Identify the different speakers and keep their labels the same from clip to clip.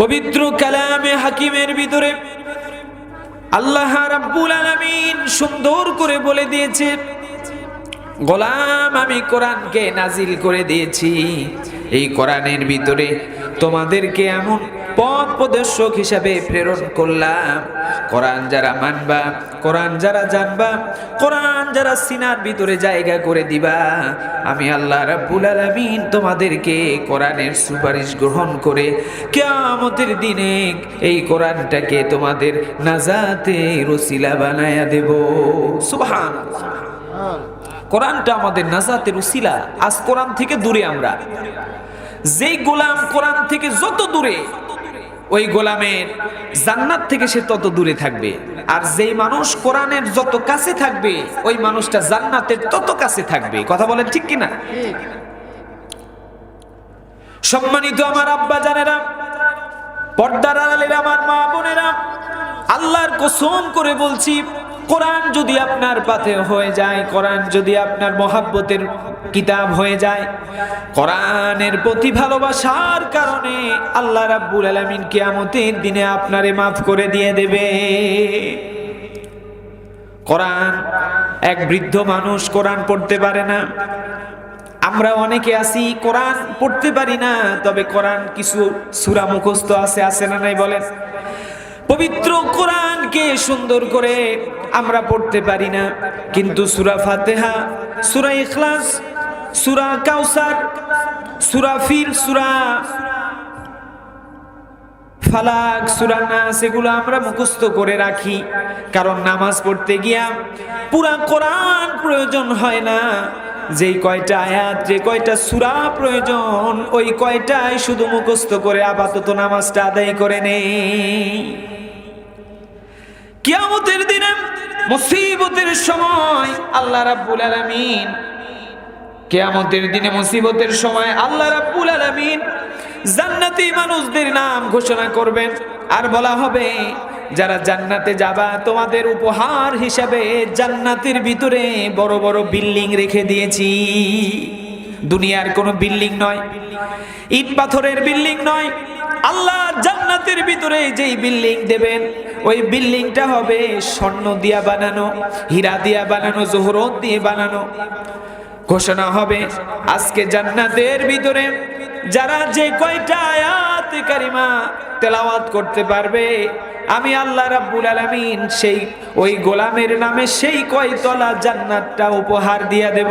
Speaker 1: পবিত্র কালামে হাকিমের ভিতরে আল্লাহ রাব্বুল আলামিন সুন্দর করে বলে দিয়েছে, গোলাম আমি কোরআনকে নাজিল করে দিয়েছি, এই কোরআনের ভিতরে তোমাদেরকে এমন পথ প্রদর্শক হিসাবে প্রেরণ করলাম। কোরআন যারা মানবা, কোরআন যারা জানবা, কোরআন যারা সিনার ভিতরে জায়গা করে দিবা, আমি আল্লাহ রাব্বুল আলামিন তোমাদেরকে কোরআনের সুপারিশ গ্রহণ করে কিয়ামতের দিনে এই কোরআনটাকে তোমাদের নাজাতের ওসিলা বানায়া দেব। সুবহানাল্লাহ। কোরআনটা আমাদের নাজাতের উসিলা। আজ কোরআন থেকে দূরে আমরা, যেই গোলাম কোরআন থেকে যত দূরে, ওই গোলামের জান্নাত থেকে সে তত দূরে থাকবে। আর যেই মানুষ কোরআনের যত কাছে থাকবে, ওই মানুষটা জান্নাতের তত কাছে থাকবে। কথা বলেন ঠিক কিনা? সম্মানিত আমার আব্বা জানেরা, পর্দার আড়ালের আমার মা বোনেরা, আল্লাহর কসম করে বলছি, কোরআন যদি আপনার পাথে হয়ে যায়, কোরআন যদি আপনার মহাব্বতের কিতাব হয়ে যায়, কোরআনের প্রতি ভালোবাসার কারণে আল্লাহ রাব্বুল আলামিন কিয়ামতের দিনে আপনারে মাফ করে দিয়ে দেবে। কোরআন, এক বৃদ্ধ মানুষ কোরআন পড়তে পারে না। আমরা অনেকে আছি কোরআন পড়তে পারি না, তবে কোরআন কিছু সূরা মুখস্থ আছে না নাই বলেন? পবিত্র কোরআনকে সুন্দর করে আমরা পড়তে পারি না, কিন্তু সূরা ফাতিহা, সূরা ইখলাস, সূরা কাউসার, সূরা ফিল, সূরা ফালাক, সূরা নাস, এগুলো আমরা মুখস্থ করে রাখি। কারণ নামাজ পড়তে গিয়া পুরা কোরআন প্রয়োজন হয় না। যেই কয়টা আয়াত, যে কয়টা সূরা প্রয়োজন, ওই কয়টাই শুধু মুখস্থ করে আপাতত নামাজটা আদায় করে নেই। কিয়ামতের দিনে মুসিবতের সময় আল্লাহ রাব্বুল আলামিন, কিয়ামতের দিনে মুসিবতের সময় আল্লাহ রাব্বুল আলামিন জান্নাতি মানুষদের নাম ঘোষণা করবেন, আর বলা হবে, যারা জান্নাতে যাবা তোমাদের উপহার হিসাবে জান্নাতের ভিতরে বড় বড় বিল্ডিং রেখে দিয়েছি। দুনিয়ার কোনো বিল্ডিং নয়, ইট পাথরের বিল্ডিং নয়। আল্লাহ জান্নাতের ভিতরে যেই বিল্ডিং দেবেন, ওই বিল্ডিংটা হবে স্বর্ণ দিয়া বানানো, হীরা দিয়া বানানো, জহরত দিয়ে বানানো। ঘোষণা হবে, আজকে জান্নাতের ভিতরে যারা যে কয়টা আয়াত কারিমা তেলাওয়াত করতে পারবে, আমি আল্লাহ রাব্বুল আলামিন সেই ওই গোলামের নামে সেই কয়তলা জান্নাতটা উপহার দিয়া দেব।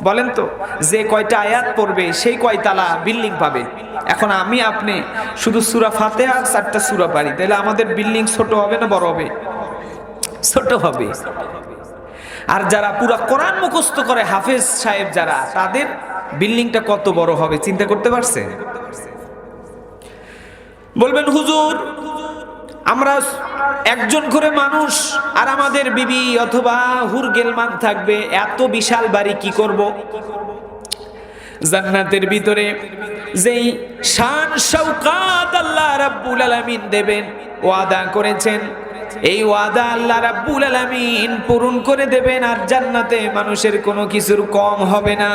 Speaker 1: বলেন তো, যে কয়টা আয়াত পড়বে সেই কয়তলা বিল্ডিং পাবে। এখন আমি আপনি শুধু সূরা ফাতিহা 4টা সূরা পারি, তাহলে আমাদের বিল্ডিং ছোট হবে না বড় হবে? ছোট হবে। আর যারা পুরা কোরআন মুখস্থ করে হাফেজ সাহেব যারা, তাদের বিল্ডিংটা কত বড় হবে চিন্তা করতে পারছে? বলবেন, হুজুর আমরা একজন করে মানুষ, আর আমাদের বিবি অথবা হুর গেলমান থাকবে, এত বিশাল বাড়ি কি করব? জান্নাতের ভিতরে যেই শান শওকাত আল্লাহ রাব্বুল আলামিন দেবেন, ওয়াদা করেছেন, এই ওয়াদা আল্লাহ রাব্বুল আলামিন পূরণ করে দেবেন। আর জান্নাতে মানুষের কোনো কিছুর কম হবে না,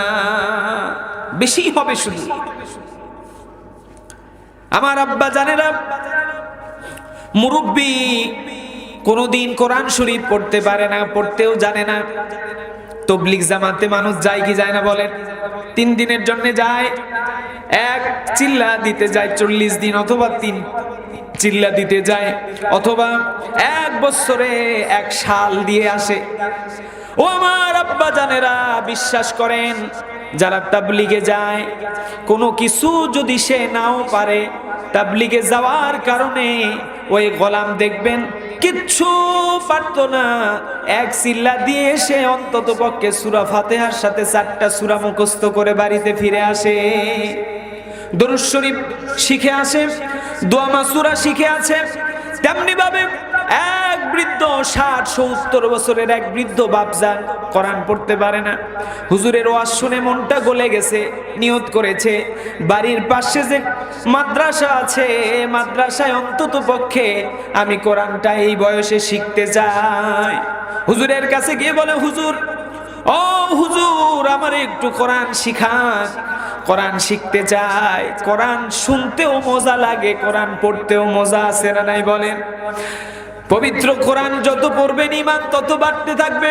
Speaker 1: বেশি হবে শুধু। আমার আব্বা জানেরা, মুরব্বী, কোনদিন কোরআন শরীফ পড়তে পারে না, পড়তেও জানে না। তাবলীগ জামাতে মানুষ যায় কি যায় না বলেন? 3 দিনের জন্য যায়, এক চিল্লা দিতে যায় 40 দিন, অথবা 3 চিল্লা দিতে যায়, অথবা 1 বছরে 1 সাল দিয়ে আসে। ও আমার আব্বা জানেরা, বিশ্বাস করেন, যারা তাবলীগে যায়, কোনো কিছু যদি সে নাও পারে, তাবলীগে যাওয়ার কারণে ওই গোলাম দেখবেন কিচ্ছু পারতো না, 1 চিল্লা দিয়ে সে অন্তত পক্ষে সূরা ফাতিহার সাথে 4টা সূরা মুখস্থ করে বাড়িতে ফিরে আসে। দরুদ শরীফ শিখে আসে, দোয়া মাসুরা শিখে আছে। তেমনি ভাবে এক বৃদ্ধ 60-70 বছরের এক বৃদ্ধ বাপজান কোরআন পড়তে পারে না। হুজুরের ওয়াজ শুনে মনটা গলে গেছে, নিয়ত করেছে বাড়ির পাশে যে মাদ্রাসা আছে, মাদ্রাসায় অন্তত পক্ষে আমি কোরআনটা এই বয়সে শিখতে চাই। হুজুরের কাছে গিয়ে বলে, হুজুর, ও হুজুর, আমার একটু কোরআন শিখান। কোরআন শিখতে চায়, কোরআন শুনতেও মজা লাগে, কোরআন পড়তেও মজা আছে না নাই বলেন? পবিত্র কোরআন যত পড়বেন ঈমান তত বাড়তে থাকবে।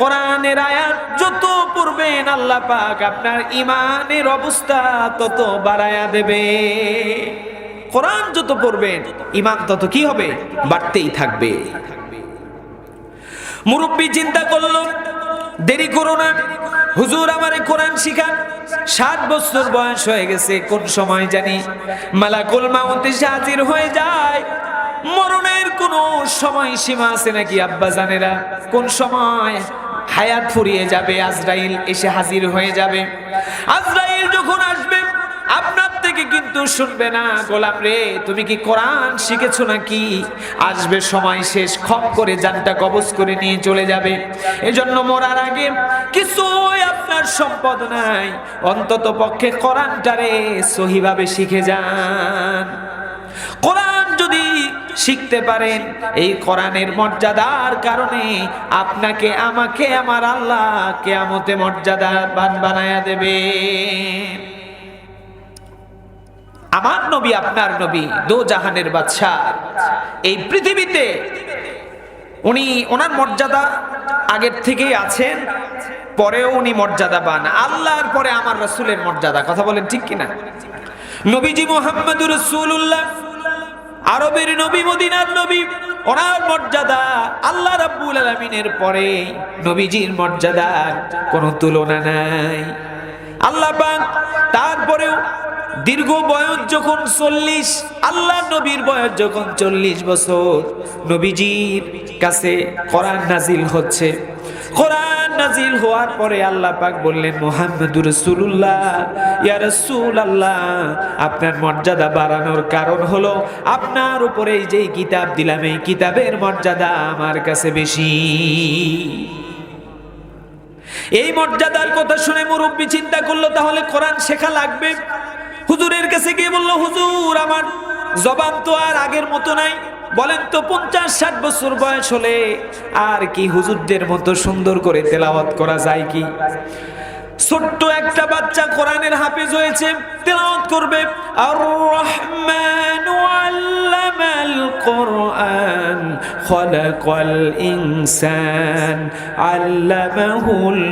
Speaker 1: কোরআনের আয়াত যত পড়বেন আল্লাহ পাক আপনার ঈমানের অবস্থা তত বাড়ায়া দেবে। কোরআন যত পড়বেন ঈমান তত কি হবে? বাড়তেই থাকবে। মুরব্বি চিন্তা করলো, দেরি করো না, হুজুর আমারে কোরআন শিখান। 60 বছর বয়স হয়ে গেছে, কোন সময় জানি মালাকুল মাউত এসে হাজির হয়ে যায়। মরণের কোন সময় সীমা আছে নাকি আব্বা জানেরা? কোন সময় হায়াত ফুরিয়ে যাবে, আজরাইল এসে হাজির হয়ে যাবে। আজরাইল যখন আসবে আপনার থেকে কিন্তু শুনবে না, গোলাম রে তুমি কি কোরআন শিখেছো নাকি? আসবে সময় শেষ, খপ করে জানটা কবজ করে নিয়ে চলে যাবে। এজন্য মরার আগে কিছুই আপনার সম্পদ নাই, অন্তত পক্ষে কোরআনটারে সহিভাবে শিখে যান। কোরআন যদি শিখতে পারেন, এই কোরআনের মর্যাদার কারণে আপনাকে আমাকে আমার আল্লাহ কিয়ামতে মর্যাদাবান বানায়া দেবে। আমার নবী আপনার নবী, দো জাহানের বাদশা, এই পৃথিবীতে উনি ওনার মর্যাদা আগের থেকেই আছেন, পরেও উনি মর্যাদা পান। আল্লাহর পরে আমার রাসূলের মর্যাদা, কথা বলেন ঠিক কিনা? নবীজি মুহাম্মদুর রাসূলুল্লাহ, আরবের নবী, মদিনার নবী, ওনার মর্যাদা আল্লাহ রাব্বুল আলামিনের পরে নবীজির মর্যাদার কোনো তুলনা নাই। আল্লাহ পাক তারপরেও দীর্ঘ বয়স যখন 40, আল্লাহ নবীর বয়স যখন 40 বছর, নবীজির কাছে কোরআন নাজিল হচ্ছে। কোরআন নাজিল হওয়ার পরে আল্লাহ পাক বললেন, মুহাম্মদুর রাসূলুল্লাহ, ইয়া রাসূলুল্লাহ, আপনার মর্যাদা বাড়ানোর কারণ হলো আপনার উপরে এই যে কিতাব দিলাম, এই কিতাবের মর্যাদা আমার কাছে বেশি। এই মর্যাদার কথা শুনে মুরব্বি চিন্তা করলো তাহলে কোরআন শেখা লাগবে। হুজুরের কাছে গিয়ে বলল, হুজুর আমার জবান তো আর আগের মতো নাই, বলেন তো 50-60 বছর বয়স হলে আর কি হুজুরদের মতো সুন্দর করে তেলাওয়াত করা যায় কি? ছোট্ট একটা বাচ্চা কোরআনের হাফেজ হয়েছে, তেলাওয়াত করবে আর রহমানু আল্লামাল কোরআন খালাকাল ইনসান আল্লামাহুল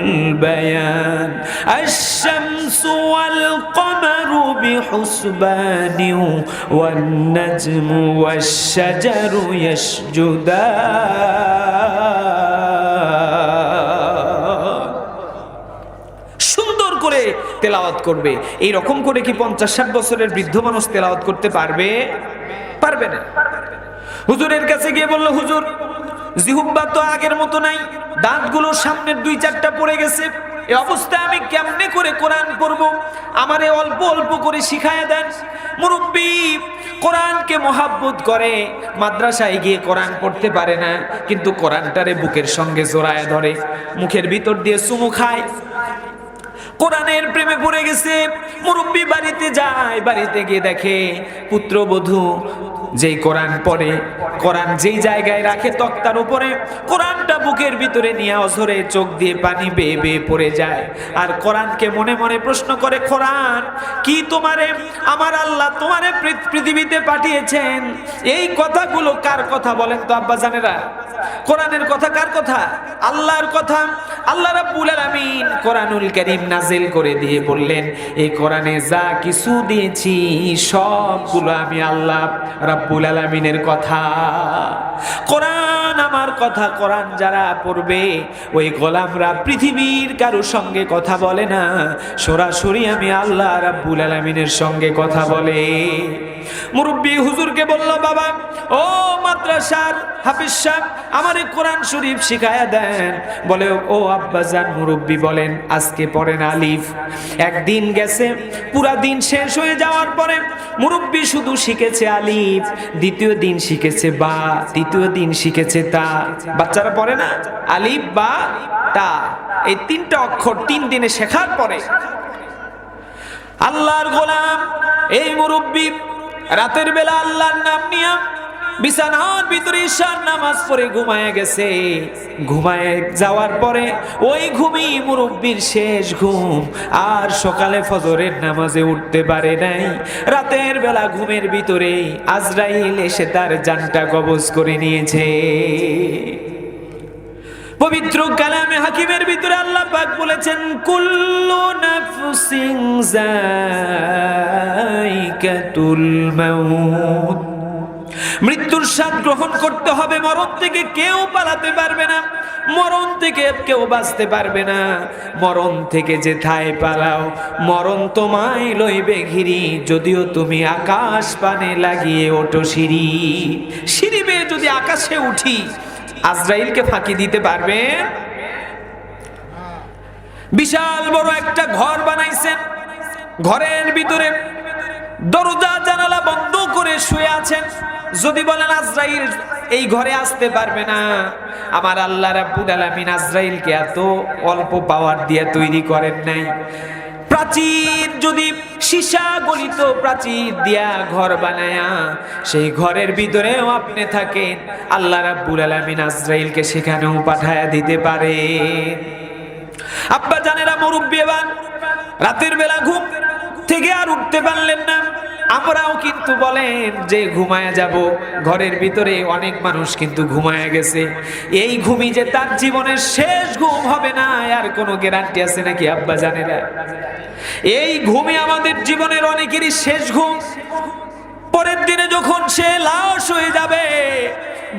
Speaker 1: বায়ান আশ-শামসু ওয়াল কমারু বিহুসবানি ওয়ান নাজমু ওয়াশ-শাজারু ইয়াসজুদান। সুন্দর করে তেলাওয়াত করবে। এই রকম করে কি 50-60 বছরের বৃদ্ধ মানুষ তেলাওয়াত করতে পারবে? পারবে না। হুজুরের কাছে গিয়ে বলল, হুজুর জিহ্বা তো আগের মতো নাই, দাঁতগুলো সামনের 2-4টা পড়ে গেছে, এই অবস্থায় আমি কেমনে করে কোরআন পড়বো? আমারে অল্প অল্প করে শিখায়া দেন। মুরব্বি কোরআনকে মহাব্বত করে, মাদ্রাসায় গিয়ে কোরআন পড়তে পারে না, কিন্তু কোরআনটারে বুকের সঙ্গে জড়ায়া ধরে, মুখের ভিতর দিয়ে চুমু খায়, কোরআনের প্রেমে পড়ে গেছে। মুরব্বি বাড়িতে যায়, বাড়িতে গিয়ে দেখে পুত্রবধূ যেই কোরআন পড়ে, কোরআন যেই জায়গায় রাখে তক্তার উপরে, কোরআনটা বুকের ভিতরে নিয়ে অঝরে চোখ দিয়ে পানি বেয়ে বেয়ে পড়ে যায়। আর কোরআনকে মনে মনে প্রশ্ন করে, কোরআন কি তোমারে আমার আল্লাহ তোমারে পৃথিবীতে পাঠিয়েছেন? এই কথাগুলো কার কথা বলেন তো আব্বা জানেরা? কোরআনের কথা কার কথা? আল্লাহর কথা। আল্লাহ রাব্বুল আলামিন কোরআনুল কারীম নাজিল করে দিয়ে বললেন, এই কোরআনে যা কিছু দিয়েছি সবগুলো আমি আল্লাহ রাব্বুল আলামিনের কথা। কোরআন আমার কথা। কোরআন যারা পড়বে ওই গোলামরা পৃথিবীর কারো সঙ্গে কথা বলে না, সরাসরি আমি আল্লাহ রাব্বুল আলামিনের সঙ্গে কথা বলে। মুরব্বি হুজুরকে বলল, বাবা ও মাদ্রাসার হাফেজ সাহেব, আমারে কোরআন শরীফ শিখায়া দেন। বলে, ও আব্বাজান। মুরব্বি বলেন, আজকে পড়েন আলিফ। একদিন গেছে, পুরা দিন শেষ হয়ে যাওয়ার পরে মুরব্বি শুধু শিখেছে আলিফ, দ্বিতীয় দিন শিখেছে বা, তৃতীয় দিন শিখেছে তা। বাচ্চারা পড়ে না আলিফ বা তা, এই 3টা অক্ষর 3 দিনে শেখার পরে আল্লাহর গোলাম এই মুরব্বি রাতের বেলা আল্লাহর নাম নিয়ে বিছানার ভিতরে ঈশার নামাজ পড়ে ঘুমায় গেছে। ঘুমায় যাওয়ার পরে ওই ঘুমই মুরব্বির শেষ ঘুম। আর সকালে ফজরের নামাজে উঠতে পারে নাই। রাতের বেলা ঘুমের ভিতরে আজরাইল এসে তার জানটা কবজ করে নিয়েছে। পবিত্র কালামে হাকিমের ভিতরে আল্লাহ পাক বলেছেন, কুল্লু নাফসিন যায়িকাতুল মাউত। মৃত্যুর স্বাদ গ্রহণ করতে হবে। মরণ থেকে কেউ পালাতে পারবে না, মরণ থেকে কেউ বাঁচতে পারবে না। মরণ থেকে যেথায় পালাও, মরণ তোমায় লইবে ঘিরি। যদিও তুমি আকাশ পানে লাগিয়ে ওঠো সিঁড়ি। সিঁড়ি বেয়ে যদি আকাশে উঠি, আজরাইলকে ফাঁকি দিতে পারবে? বিশাল বড় একটা ঘর বানাইছেন। ঘরের ভিতরে দরজা জানালা বন্ধ করে শুয়ে আছেন। যদি বলেন আজরাইল এই ঘরে আসতে পারবে না, আমার আল্লাহ রাব্বুল আলামিন আজরাইলকে এত অল্প পাওয়ার দিয়ে তৈরি করেন নাই। প্রাচীর যদি সীসা গলিত প্রাচীর দিয়া ঘর বানায়া সেই ঘরের ভিতরেও আপনি থাকেন, আল্লাহ রাব্বুল আলামিন আজরাইলকে সেখানেও পাঠায়া দিতে পারে। আব্বা জানেরা, মুরব্বিয়ান, রাতের বেলা ঘুম থেকে আর উঠতে পারলেন না। আমরাও কিন্তু বলেন যে ঘুমায়া যাব, ঘরের ভিতরে অনেক মানুষ কিন্তু ঘুমায়া গেছে। এই ঘুমই যে তার জীবনের শেষ ঘুম হবে না, আর কোনো গ্যারান্টি আছে নাকি আব্বা জানেরা? এই ঘুমই আমাদের জীবনের অনেকেরই শেষ ঘুম। পরের দিনে যখন সে লাশ হয়ে যাবে,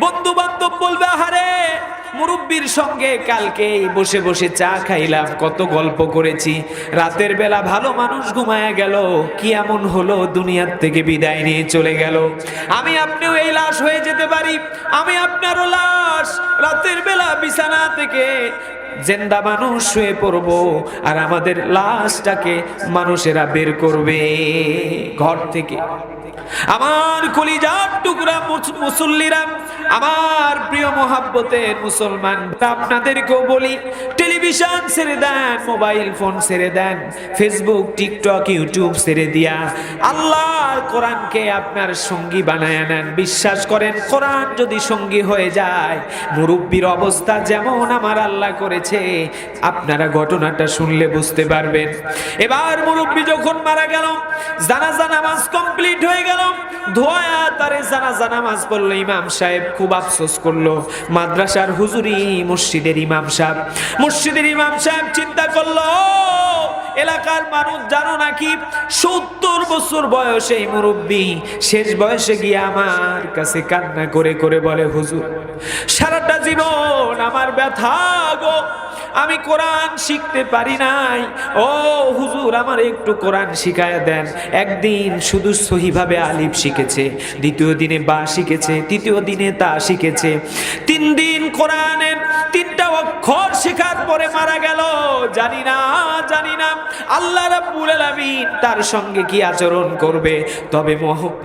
Speaker 1: বন্ধু বান্ধব বলবে, আহারে মুরব্বির সঙ্গে কালকে বসে বসে চা খাইলাম, কত গল্প করেছি, রাতের বেলা ভালো মানুষ ঘুমায়া গেল, কি এমন হলো, দুনিয়ার থেকে বিদায় নিয়ে চলে গেল। আমি আপনিও এই লাশ হয়ে যেতে পারি। আমি আপনারও লাশ রাতের বেলা বিছানা থেকে জিন্দা মানুষ শুয়ে পড়বো, আর আমাদের লাশটাকে মানুষেরা বের করবে ঘর থেকে। আমার কলিজার টুকরা মুসল্লিরা, আমার প্রিয় মোহাব্বতের মুসলমান, আপনাদেরকেও বলি, টেলিভিশন ছেড়ে দেন, মোবাইল ফোন ছেড়ে দেন, ফেসবুক, টিকটক, ইউটিউব ছেড়ে দিয়া আল্লাহর কোরআনকে আপনার সঙ্গী বানায় নেন। বিশ্বাস করেন, কোরআন যদি সঙ্গী হয়ে যায়, মুরব্বির অবস্থা যেমন আমার আল্লাহ করেছে, আপনারা ঘটনাটা শুনলে বুঝতে পারবেন। এবার মুরব্বি যখন মারা গেল, জানাজা নামাজ কমপ্লিট হয়ে গেল, ধোয়া তারে জানাজা নামাজ পড়লো। ইমাম সাহেব খুব আফসোস করলো। মাদ্রাসার হুজুরি, মসজিদের ইমাম সাহেব চিন্তা করলো, এলাকার মানুষ জানো নাকি 70 বছর বয়সে এই মুরব্বি শেষ বয়সে গিয়ে আমার কাছে কান্না করে করে বলে, হুজুর সারাটা জীবন আমার ব্যথা গো, আমি কোরআন শিখতে পারি নাই, ও হুজুর আমার একটু কোরআন শিখায়া দেন। একদিন শুধু সহিভাবে আলিফ শিখেছে, দ্বিতীয় দিনে বা শিখেছে, তৃতীয় দিনে তা শিখেছে, 3 দিন কোরআনের 3টা অক্ষর শেখার পরে মারা গেল। জানি না আল্লাহ রাব্বুল আলামিন তার সঙ্গে কি আচরণ করবে। তবে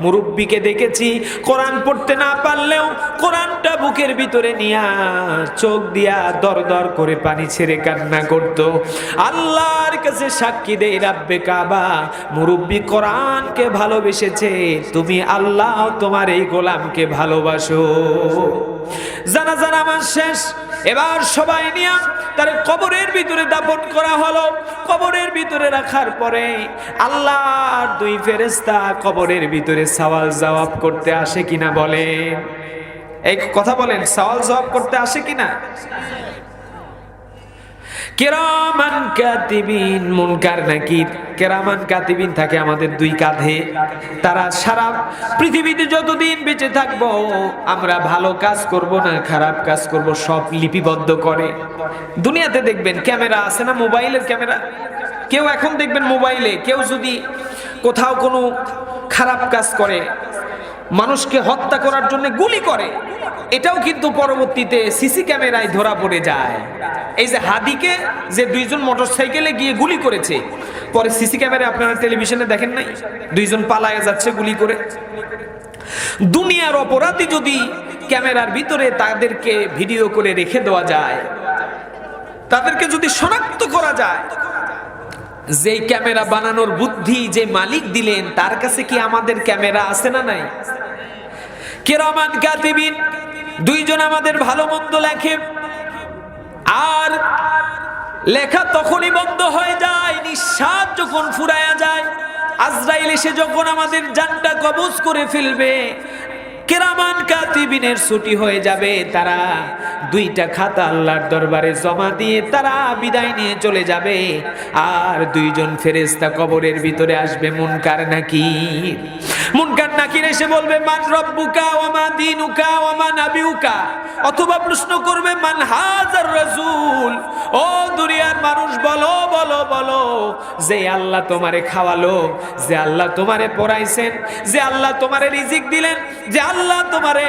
Speaker 1: মুরব্বিকে দেখেছি কোরআন পড়তে না পারলেও কোরআনটা বুকের ভিতরে নিয়া চোখ দিয়া দর দর করে পানি ছেড়ে কান্না করত। আল্লাহর কাছে সাক্ষী দেই রাব্বে কাবা, মুরব্বি কোরআনকে ভালোবেসেছে, তুমি আল্লাহ তোমার এই গোলামকে ভালোবাসো। জানাজা নামাজ শেষ, এবার সবাই নিয়ে তার কবরের ভিতরে দাফন করা হলো। কবরের ভিতরে রাখার পরে আল্লাহর 2 ফেরেশতা কবরের ভিতরে সওয়াল জবাব করতে আসে কিনা বলেন? এই কথা বলেন, সওয়াল জবাব করতে আসে কিনা? কিরামান কাতিবিন, মুনকার নাকির। কিরামান কাতিবিন থাকে আমাদের 2 কাঁধে। তারা সারা পৃথিবীতে যতদিন বেঁচে থাকবো, আমরা ভালো কাজ করব না খারাপ কাজ করব, সব লিপিবদ্ধ করে। দুনিয়াতে দেখবেন ক্যামেরা আছে না, মোবাইলের ক্যামেরা। কেউ এখন দেখবেন মোবাইলে কেউ যদি কোথাও কোনো খারাপ কাজ করে, মানুষকে হত্যা করার জন্য গুলি করে, এটাও কিন্তু পরবর্তীতে সিসি ক্যামেরায় ধরা পড়ে যায়। এই যে হাদিকে যে 2 জন মোটরসাইকেলে গিয়ে গুলি করেছে, পরে সিসি ক্যামেরায় আপনারা টেলিভিশনে দেখেন নাই, 2 জন পালায়ে যাচ্ছে গুলি করে। দুনিয়ার অপরাধী যদি ক্যামেরার ভিতরে তাদেরকে ভিডিও করে রেখে দেওয়া যায়, তাদেরকে যদি শনাক্ত করা যায়, যে ক্যামেরা বানানোর বুদ্ধি যে মালিক দিলেন, তার কাছে কি আমাদের ক্যামেরা আছে না নাই? কিরামান কাতিবিন, দুইজন আমাদের ভালো মন্দ লেখে। আর লেখা তখনই বন্ধ হয়ে যায় নিঃশ্বাস যখন ফুরায়া যায়, আজরাইল এসে যখন আমাদের জানটা কবজ করে ফেলবে, কিরামান কাতিবিনের ছুটি হয়ে যাবে। তারা দুইটা খাতা আল্লাহর দরবারে জমা দিয়ে তারা বিদায় নিয়ে চলে যাবে। আর দুইজন ফেরেশতা কবরের ভিতরে আসবে, মুনকার নাকির। মুনকার নাকির এসে বলবে, মান রব্বুকা ওয়া মা দীনুকা ওয়া মা নাবিয়ুকা, অথবা প্রশ্ন করবে, মান হাযার রাসূল, ও দুনিয়ার মানুষ বলো বলো বলো, যে আল্লাহ তোমারে খাওয়ালো, যে আল্লাহ তোমারে পড়াইছেন, যে আল্লাহ তোমারে রিজিক দিলেন, যে আল্লাহ তোমারে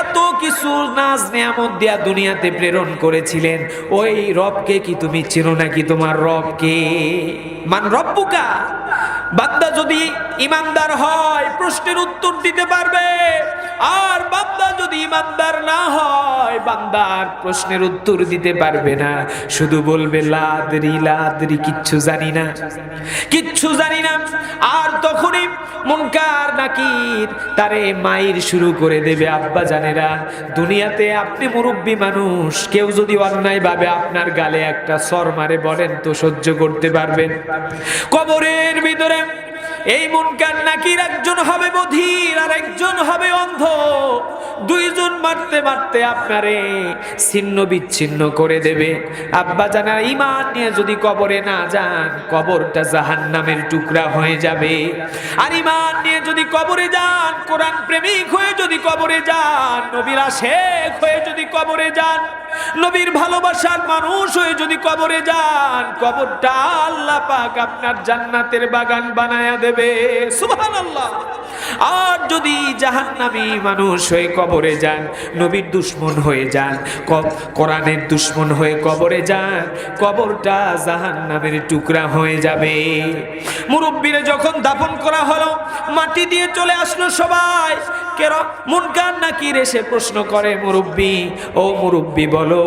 Speaker 1: এত কিছু নাজ নিয়ামত দিয়া দুনিয়াতে প্রেরণ করেছিলেন, ওই রবকে কি তুমি চিনো নাকি? তোমার রবকে? মান রব্বুকা। বান্দা যদি ইমানদার হয় প্রশ্নের উত্তর দিতে পারবে, আর বান্দা যদি ইমানদার না হয় বান্দার প্রশ্নের উত্তর দিতে পারবে না, শুধু বলবে লাদরি লাদরি, কিচ্ছু জানি না, কিচ্ছু জানি না। আর তখনই মুনকার নাকির তারে মাইর শুরু করে দেবে। আব্বা জানেরা, দুনিয়াতে আপনি মুরব্বী মানুষ, কেউ যদি অন্যায় ভাবে আপনার গালে একটা সর মারে, বলেন তো সহ্য করতে পারবেন? কবরের ভিতরে এই মুনকার নাকির একজন হবে বধির আর একজন হবে অন্ধ। দুইজন মারতে মারতে আপনারে ছিন্ন বিচ্ছিন্ন করে দেবে। আব্বা জানার ঈমান নিয়ে যদি কবরে না যান, কবরটা জাহান্নামের টুকরা হয়ে যাবে। আর ঈমান নিয়ে যদি কবরে যান, কোরআন প্রেমিক হয়ে যদি কবরে যান, নবীর আশেক হয়ে যদি কবরে যান, নবীর ভালোবাসার মানুষ হয়ে যদি কবরে যান, কবরটা আল্লাহ পাক আপনার জান্নাতের বাগান বানায়া দেবে। সুবহানাল্লাহ। আর যদি জাহান্নামী মানুষ হয়ে কবরে যান, নবীর দুশমন হয়ে যান, কোরআনের দুশমন হয়ে কবরে যান, কবরটা জাহান্নামের টুকরা হয়ে যাবে। মুরব্বিরে যখন দাফন করা হলো, মাটি দিয়ে চলে আসলো সবাই। মুনকার নাকির এসে প্রশ্ন করে, মুরব্বি, ও মুরব্বি বলো,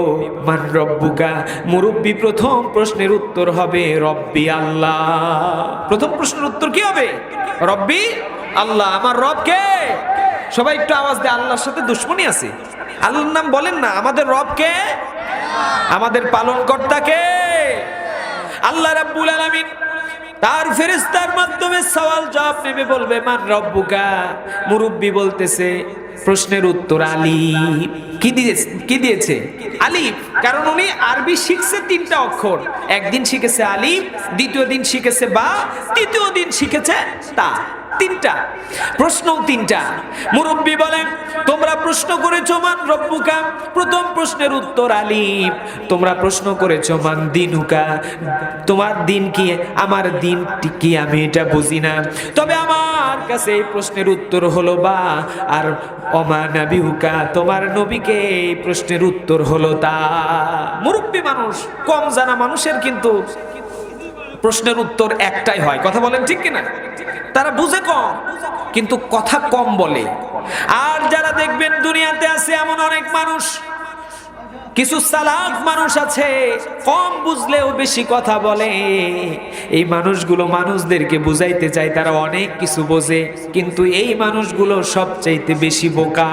Speaker 1: মান রব্বুকা। মুরব্বি প্রথম প্রশ্নের উত্তর হবে রব্বি আল্লাহ। প্রথম প্রশ্নের উত্তর কি হবে? রব্বি আল্লাহ। আমার রব কে? সবাই একটু আওয়াজ দেয়। আল্লাহর সাথে দুশ্মনী আছে? আল্লাহর নাম বলেন না। আমাদের রব কে? আমাদের পালন কর্তা কে? আল্লাহ রাব্বুল আলামিন তার ফেরেশতার মাধ্যমে সওয়াল জবাব নেবে, বলবে মান রব্বুকা। মুরব্বি বলতেছে প্রশ্নের উত্তর আলিফ। কি দিয়েছে? আলিফ। কারণ উনি আরবি শিখছে তিনটা অক্ষর। একদিন শিখেছে আলিফ, দ্বিতীয় দিন শিখেছে বা, তৃতীয় দিন শিখেছে তা। তিনটা প্রশ্ন, তিনটা। মুরব্বি বলেন, তোমরা প্রশ্ন করেছো মান রব্বুকা, প্রথম প্রশ্নের উত্তর আলিফ। তোমরা প্রশ্ন করেছো মান দিনুকা, তোমার দিন কি? আমার দিন কি? আমি এটা বুঝি না, তবে আমার কাছে এই প্রশ্নের উত্তর হলো বা। আর ওমা নাবিউকা, তোমার নবীকে এই প্রশ্নের উত্তর হলো তা। মুরব্বি মানুষ, কম জানা মানুষের কিন্তু প্রশ্নের উত্তর একটাই হয়। কথা বলেন ঠিক কিনা? তারা বুঝে কম, কিন্তু কথা কম বলে। আর যারা দেখবেন দুনিয়াতে আছে এমন অনেক মানুষ, কিছু চালাক মানুষ আছে, কম বুঝলেও বেশি কথা বলে। এই মানুষগুলো মানুষদেরকে বুঝাইতে চায় তারা অনেক কিছু বোঝে, কিন্তু এই মানুষগুলো সবচাইতে বেশি বোকা।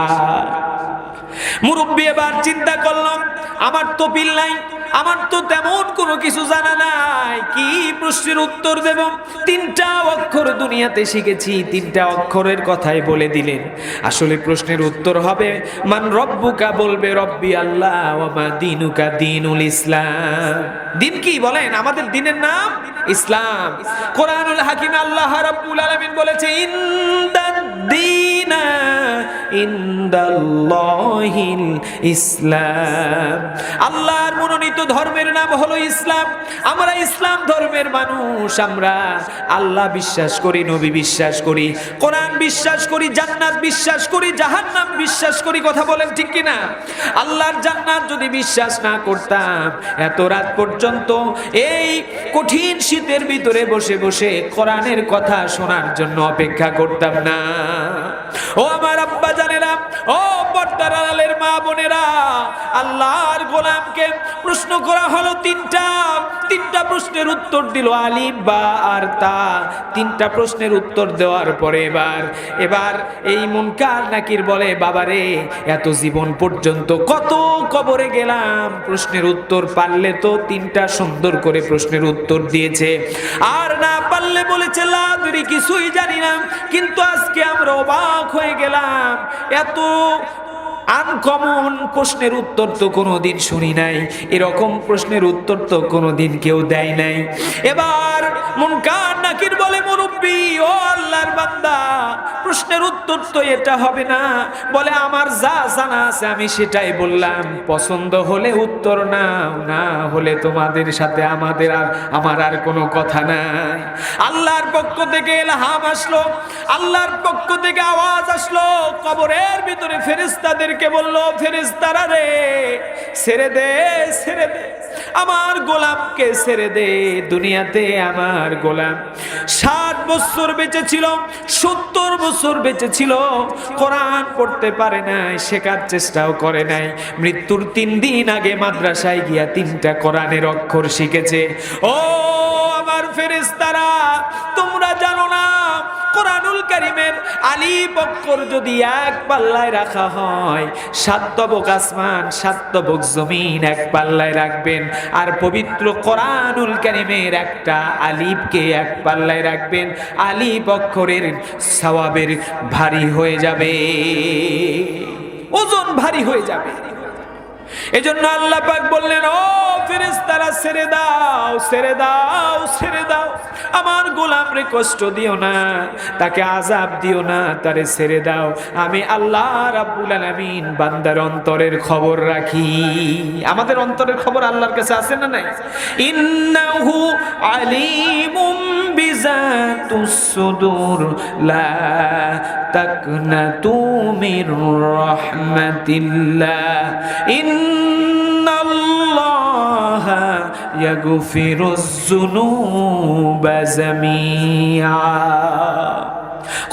Speaker 1: মুরব্বি এবার চিন্তা করলাম, আমার তো পিল নাই, আমার তো তেমন কোনো কিছু জানা নাই, কি প্রশ্নের উত্তর দেব? তিনটা অক্ষর দুনিয়াতে শিখেছি, তিনটা অক্ষরের কথাই বলে দিলেন। আসলে প্রশ্নের উত্তর হবে মান রব্বুকা, বলবে রব্বি আল্লাহ, ওয়া মা দীনুকা, দীনুল ইসলাম। দিন কি বলেন? আমাদের দিনের নাম ইসলাম। কোরআনুল হাকিমে আল্লাহ রাব্বুল আলামিন বলেছে, ইনদাদ-দীনা ইনদাল্লাহিল ইসলাম। আল্লাহর মনোনীত ধর্মের নাম হলো ইসলাম। আমরা ইসলাম ধর্মের মানুষ। আমরা আল্লাহ বিশ্বাস করি, নবী বিশ্বাস করি, কোরআন বিশ্বাস করি, জান্নাত বিশ্বাস করি, জাহান্নাম বিশ্বাস করি। কথা বলেন ঠিক কিনা? আল্লাহর জান্নাত যদি বিশ্বাস না করতাম, এত রাত পর্যন্ত এই কঠিন শীতের ভিতরে বসে বসে কোরআনের কথা শোনার জন্য অপেক্ষা করতাম না। ও আমার আব্বা জানেরা, ও পর্দার আড়ালের মা বোনেরা, আল্লাহর গোলামকে প্রশ্ন করা হলো তিনটা প্রশ্নের উত্তর দিল আলিফ বা আর তা। তিনটা প্রশ্নের উত্তর দেওয়ার পরে এবার এই মুনকার নাকির বলে, বাবারে এত জীবন পর্যন্ত কত কবরে গেলাম, প্রশ্নের উত্তর পারলে তো তিনটা সুন্দর করে প্রশ্নের উত্তর দিয়েছে, আর না পারলে বলেছে লাদরি, কিছুই জানি না। কিন্তু আজকে আমরা অবাক হয়ে গেলাম, এত আনকমন প্রশ্নের উত্তর তো কোনোদিন শুনি নাই, এরকম প্রশ্নের উত্তর তো কোনোদিন কেউ দেয় নাই। এবার মুনকার নাকির বলে, মুরব্বি ও আল্লাহর বান্দা, প্রশ্নের উত্তর তো এটা হবে না। বলে, আমার যা জানা আছে আমি সেটাই বললাম, পছন্দ হলে উত্তর নাও, না হলে তোমাদের সাথে আমার আর কোনো কথা নাই। আল্লাহর পক্ষ থেকে ইলহাম আসলো, আল্লাহর পক্ষ থেকে আওয়াজ আসলো, কবরের ভিতরে ফেরেশতাদেরকে বললো, ফেরেশতারা রে, ছেড়ে দে আমার গোলামকে ছেড়ে দে। দুনিয়াতে আমার গোলাম 60 বছর বেঁচে ছিল, 70 বছর বেঁচে ছিল, কোরআন পড়তে পারে নাই, শেখার চেষ্টাও করে নাই। মৃত্যুর 3 দিন আগে মাদ্রাসায় গিয়া 3টা কোরআনের অক্ষর শিখেছে। ও আমার ফেরেশতারা, তোমরা জানো না কোরআনুল কারীমের আলিফ অক্ষর যদি এক পাল্লায় রাখা হয়, 7 তবক আসমান 7 তবক জমিন এক পাল্লায় রাখবেন, আর পবিত্র কোরআনুল কারীমের একটা আলিফকে এক পাল্লায় রাখবেন, আলিফ অক্ষরের সওয়াবের ভারী হয়ে যাবে, ওজন ভারী হয়ে যাবে। এজন্য আল্লাহ পাক বললেন, ও ফেরেশতারা, ছেড়ে দাও, আমার গোলামরে কষ্ট দিও না, তাকে আযাব দিও না, তারে ছেড়ে দাও। আমি আল্লাহ রাব্বুল আলামিন বান্দার অন্তরের খবর রাখি। আমাদের অন্তরের খবর আল্লাহর কাছে আছে না নাই? ইন্নাহু আলিমুম বিযাতুস সুদূর লা তাকনাতু মির রাহমাতিল্লাহ ইন্নাল্লাহা ইয়াগফিরুয যুনুবা জামিআ।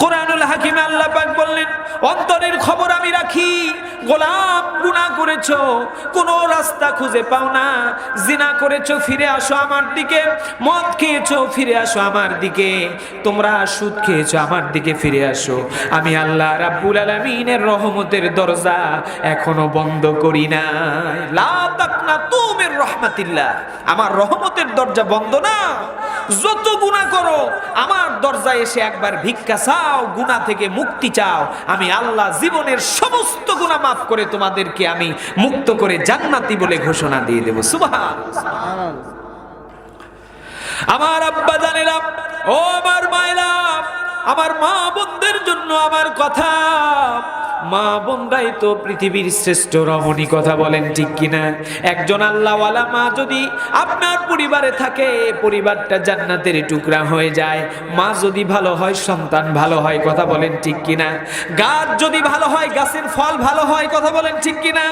Speaker 1: কোরআনুল হাকিমে আল্লাহ পাক বললেন, অন্তরের খবর আমি রাখি। গোলাম, গুনাহ করেছো, কোন রাস্তা খুঁজে পাও না, জিনা করেছো, ফিরে আসো আমার দিকে, মদ খেয়েছো, ফিরে আসো আমার দিকে, তোমরা সুদ খেয়েছো, আমার দিকে ফিরে আসো। আমি আল্লাহ রাব্বুল আলামিনের রহমতের দরজা এখনো বন্ধ করি নাই। লা তাকনাতু মির রাহমাতিল্লাহ, আমার রহমতের দরজা বন্ধ না। যত গুনাহ করো আমার দরজায় এসে একবার ভিক্ষা চাও, গুনাহ থেকে মুক্তি চাও, আমি আল্লাহ জীবনের সমস্ত গুনাহ মাফ করে তোমাদেরকে আমি মুক্ত করে জান্নাতি বলে ঘোষণা দিয়ে দেব। সুবহানাল্লাহ। আমার আব্বা জানেরা, ও আমার মায়েরা, আমার মা বোনদের জন্য আমার কথা, মা বোনরাই তো পৃথিবীর শ্রেষ্ঠ রমণী, কথা বলেন ঠিক কিনা? একজন আল্লাহওয়ালা মা যদি আপনার পরিবারে থাকে, পরিবারটা জান্নাতের টুকরা হয়ে যায়। মা যদি ভালো হয়, সন্তান ভালো হয়, কথা বলেন ঠিক কিনা? গাছ যদি ভালো হয়, গাছের ফল ভালো হয়, কথা বলেন ঠিক কিনা?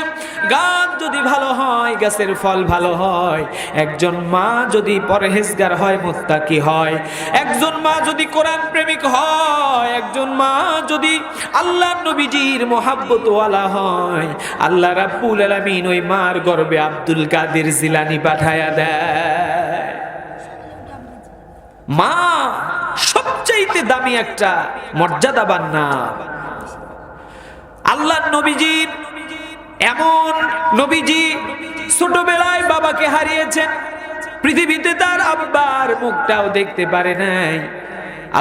Speaker 1: গাছ যদি ভালো হয়, গাছের ফল ভালো হয়। একজন মা যদি পরহেজগার হয়, মুত্তাকি হয়, একজন মা যদি কোরআন প্রেমিক হয়, একজন মা যদি আল্লাহর নবীজির মোহাব্বত ওয়ালা হয়, আল্লাহ রাব্বুল আলামিন ওই মার গর্ভে আব্দুল কাদের জিলানী পাঠায়া দেয়। মা সবচাইতে দামি একটা মর্যাদাবান নাম। আল্লাহর নবীজির এমন নবীজি ছোটবেলায় বাবাকে হারিয়েছেন, পৃথিবীতে তার আব্বার মুখটাও দেখতে পারে নাই।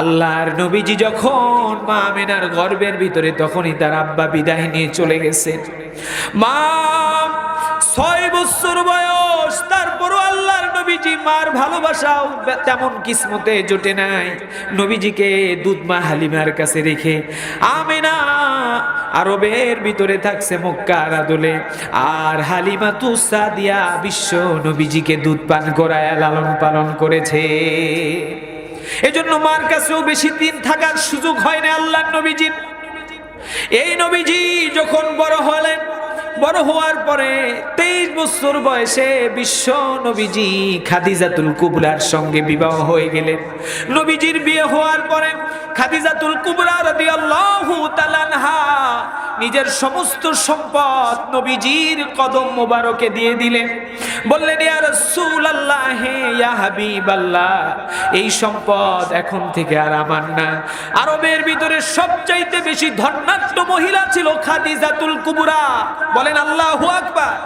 Speaker 1: আল্লাহর নবীজি যখন মা আমিনার গর্ভের ভিতরে, তখনই তার আব্বা বিদায় নিয়ে চলে গেছেন। মা 6 বছর বয়স, তারপরও আল্লাহর নবীজি মার ভালোবাসাও তেমন কিসমতে জোটে নাই। নবীজিকে দুধ মা হালিমার কাছে রেখে আমিনা আরবের ভিতরে থাকছে, মক্কার আদলে, আর হালিমাতু সাদিয়া বিশ্ব নবীজিকে দুধ পান করায় লালন পালন করেছে। এজন্য মার কাছেও বেশি দিন থাকার সুযোগ হয় না আল্লাহর নবীজির। এই নবীজি যখন বড় হলেন, বড় হওয়ার পরে 23 বছর বয়সে বিশ্ব নবীজি খাদিজাতুল কুবরার সঙ্গে বিবাহ হয়ে গেলেন। নবীজির বিয়ে হওয়ার পরে খাদিজাতুল কুবরা রাদিয়াল্লাহু তাআলা আনহা নিজের সমস্ত সম্পদ নবীজির কদম মোবারকে দিয়ে দিলেন। বললেন, ইয়া রাসূলুল্লাহ, হে ইয়া হাবিবাল্লাহ, এই সম্পদ এখন থেকে আর আমার না। আরবের ভিতরে সবচাইতে বেশি ধনাঢ্য মহিলা ছিল খাদিজাতুল কুবরা। বলেন আল্লাহু আকবার।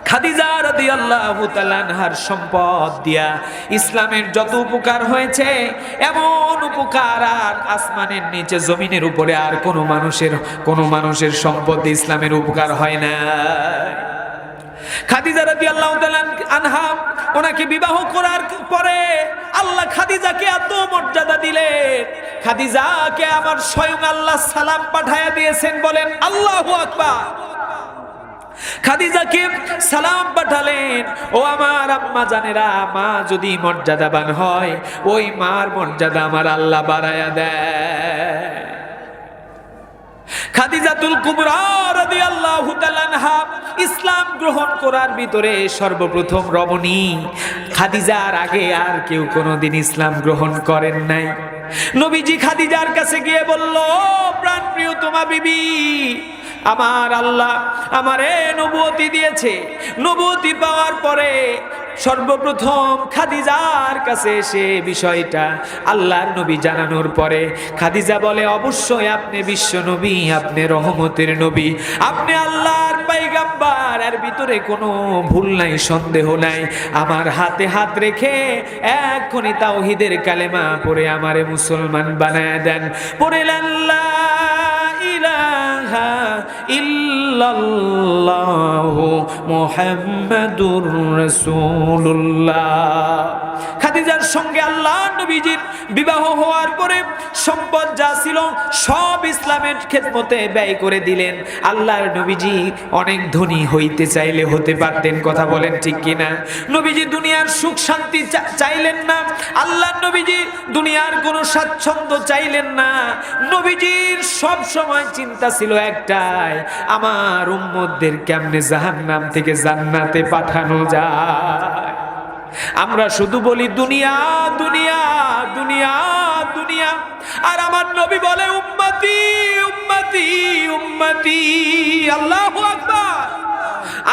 Speaker 1: খাদিজা রাদিয়াল্লাহু তাআলা আনহার সম্পদ দিয়া ইসলামের যত উপকার হয়েছে, এমন উপকার আর আসমানের নিচে জমিনের উপরে আর কোনো মানুষের সম্পদ ইসলামের উপকার হয় না। খাদিজা রাদিয়াল্লাহু তাআলা আনহা, ওনাকে বিবাহ করার পরে আল্লাহ খাদিজাকে এত মর্যাদা দিলেন, খাদিজাকে আমার স্বয়ং আল্লাহ সালাম পাঠায়া দিয়েছেন। বলেন আল্লাহু আকবার। খাদিজাকে সালাম পাঠালেন, ও আমার আম্মা জানেরা, মা যদি মর্যাদাবান হয়, ওই মার মর্যাদা আমার আল্লাহ বাড়ায়া দেয়। খাদিজাতুল কুবরা রাদিয়াল্লাহু তাআলা আনহা ইসলাম গ্রহণ করার ভিতরে সর্বপ্রথম রমণী। খাদিজার আগে আর কেউ কোনোদিন ইসলাম গ্রহণ করেন নাই। নবীজি খাদিজার কাছে গিয়ে বলল, প্রাণপ্রিয় তোমা বিবি, আমার আল্লাহ আমারে নবুয়তি দিয়েছে। নবুয়তি পাওয়ার পরে সর্বপ্রথম খাদিজার কাছে এসে বিষয়টা আল্লাহর নবী জানানোর পরে খাদিজা বলে, অবশ্যই আপনি বিশ্ব নবী, আপনি রহমতের নবী, আপনি আল্লাহর পয়গম্বর, এর ভিতরে কোনো ভুল নাই, সন্দেহ নাই। আমার হাতে হাত রেখে এক্ষুনি তাওহীদের কালেমা পড়ে আমারে মুসলমান বানায় দেন। পড়ে লা ইলাহা ইল্লাল্লাহু মুহাম্মাদুর রাসূলুল্লাহ। খাদিজার সঙ্গে আল্লাহ নবীজির বিবাহ হওয়ার পরে সম্পদ যা ছিল সব ইসলামের খেদমতে ব্যয় করে দিলেন। আল্লাহর নবীজি অনেক ধনী হইতে চাইলে হতে পারতেন, কথা বলেন ঠিক কিনা? নবীজি দুনিয়ার সুখ শান্তি চাইলেন না, আল্লাহর নবীজি দুনিয়ার কোনো স্বাচ্ছন্দ্য চাইলেন না। নবীজির সব সময় চিন্তা ছিল একটাই, আমার উম্মতদের কেমনে জাহান্নাম থেকে জান্নাতে পাঠানো যায়। আমরা শুধু বলি দুনিয়া দুনিয়া দুনিয়া দুনিয়া, আর আমার নবী বলে উম্মতি উম্মতি উম্মতি। আল্লাহু আকবার।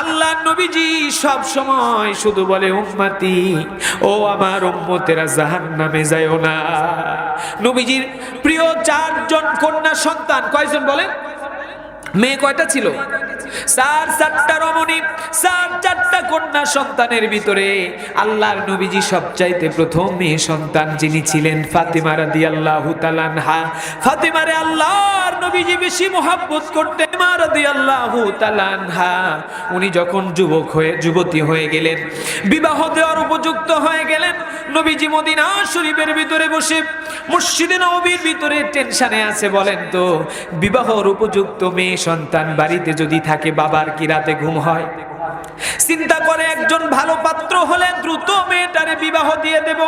Speaker 1: আল্লাহ নবীজি সব সময় শুধু বলে উম্মতি, ও আমার উম্মতেরা জাহান্নামে যায়ও না। নবীজির প্রিয় 4 জন কন্যা সন্তান, কয়জন বলেন? মেয়ে কয়টা ছিল? 4টা রমণী, 4টা কন্যা সন্তানের ভিতরে আল্লাহর নবীজি সবচাইতে প্রথম মেয়ে সন্তান যিনি ছিলেন ফাতিমা রাদিয়াল্লাহু তাআলা আনহা। ফাতিমারে আল্লাহর নবীজি বেশি মহব্বত করতেন। ফাতিমা রাদিয়াল্লাহু তাআলা আনহা উনি যখন যুবতী হয়ে গেলেন, বিবাহ দেওয়ার উপযুক্ত হয়ে গেলেন, নবীজি মদিনা শরীফের ভিতরে বসে মসজিদে নববীর ভিতরে টেনশনে আছে। বলেন তো, বিবাহর উপযুক্ত মেয়ে সন্তান বাড়িতে যদি থাকে, বাবার কি রাতে ঘুম হয়? চিন্তা করে একজন ভালো পাত্র হলে দ্রুত মেয়েটারে বিবাহ দিয়ে দেব,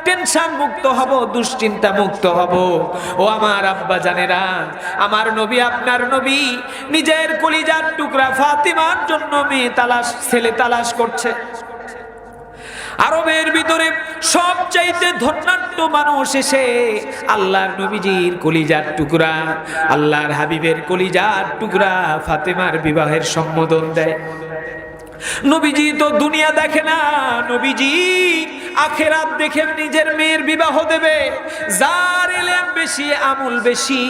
Speaker 1: টেনশন মুক্ত হব, দুশ্চিন্তা মুক্ত হব। ও আমার আব্বা জানেরা, আমার নবী, আপনার নবী নিজের কলিজার টুকরা ফাতিমার জন্য মেয়ে তালাশ, ছেলে তালাশ করছে। আরবের ভিতরে সবচাইতে ধনাঢ্য মানুষ এসে আল্লাহর নবীজির কলিজার টুকরা, আল্লাহর হাবিবের কলিজার টুকরা ফাতেমার বিবাহের সম্বোধন দেয়। নবীজি তো দুনিয়া দেখে না, নবীজি আখেরাত দেখে নিজের মেয়ের বিবাহ দেবে। যার ইলম বেশি, আমল বেশি,